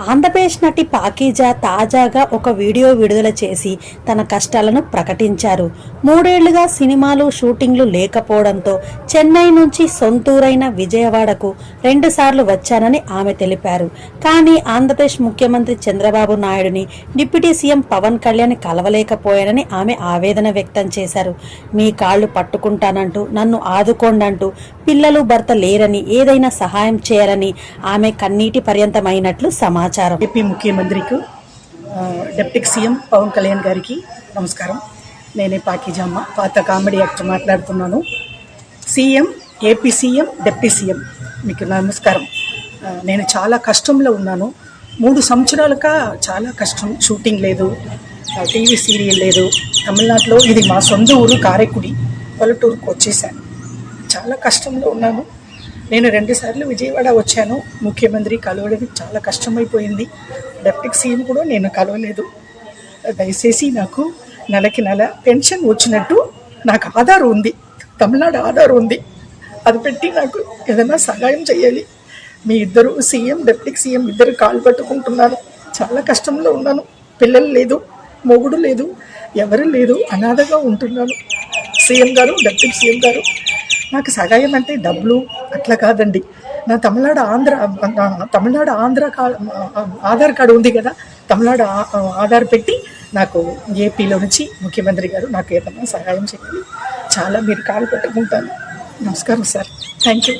ఆంధ్రప్రదేశ్ నటి పాకీజా తాజాగా ఒక వీడియో విడుదల చేసి తన కష్టాలను ప్రకటించారు. 3 ఏళ్లుగా సినిమాలు షూటింగ్లు లేకపోవడంతో చెన్నై నుంచి సొంతూరైన విజయవాడకు 2 సార్లు వచ్చానని ఆమె తెలిపారు. కానీ ఆంధ్రప్రదేశ్ ముఖ్యమంత్రి చంద్రబాబు నాయుడుని, డిప్యూటీ సీఎం పవన్ కళ్యాణ్ కలవలేకపోయానని ఆమె ఆవేదన వ్యక్తం చేశారు. మీ కాళ్లు పట్టుకుంటానంటూ, నన్ను ఆదుకోండంటూ, పిల్లలు భర్త లేరని, ఏదైనా సహాయం చేయాలని ఆమె కన్నీటి పర్యంతమైనట్లు సమాచారం. ఏపీ ముఖ్యమంత్రికి, డిప్యూటీ సీఎం పవన్ కళ్యాణ్ గారికి నమస్కారం. నేనే పాకీజమ్మ, పాత కామెడీ యాక్టర్ మాట్లాడుతున్నాను. CM, AP CM, deputy CM మీకు నమస్కారం. నేను చాలా కష్టంలో ఉన్నాను. 3 సంవత్సరాలుగా చాలా కష్టం. షూటింగ్ లేదు, టీవీ సీరియల్ లేదు. తమిళనాడులో ఇది మా సొంత ఊరు కారైకుడి, పల్లెటూరుకు వచ్చేసాను. చాలా కష్టంలో ఉన్నాను. నేను 2 సార్లు విజయవాడ వచ్చాను. ముఖ్యమంత్రి కలవడానికి చాలా కష్టమైపోయింది. డిప్యూటీ సీఎం కూడా నేను కలవలేదు. దయచేసి నాకు నెలకి నెల పెన్షన్ వచ్చినట్టు నాకు ఆధార్ ఉంది, తమిళనాడు ఆధార్ ఉంది, అది పెట్టి నాకు ఏదైనా సహాయం చేయాలి. మీ ఇద్దరు సీఎం, డిప్యూటీ సీఎం ఇద్దరు కాలు పట్టుకుంటున్నాను. చాలా కష్టంలో ఉన్నాను. పిల్లలు లేదు, మొగుడు లేదు, ఎవరు లేదు, అనాథగా ఉంటున్నాను. సీఎం గారు, డిప్యూటీ సీఎం గారు, నాకు సహాయం అంటే డబ్బులు అట్లా కాదండి. నా తమిళనాడు ఆంధ్ర ఆధార్ కార్డు ఉంది కదా, తమిళనాడు ఆధార్ పెట్టి నాకు ఏపీలో నుంచి ముఖ్యమంత్రి గారు నాకు ఏదైనా సహాయం చేయాలి. చాలా మీరు కాలు పెట్టుకుంటాను. నమస్కారం సార్, థ్యాంక్ యూ.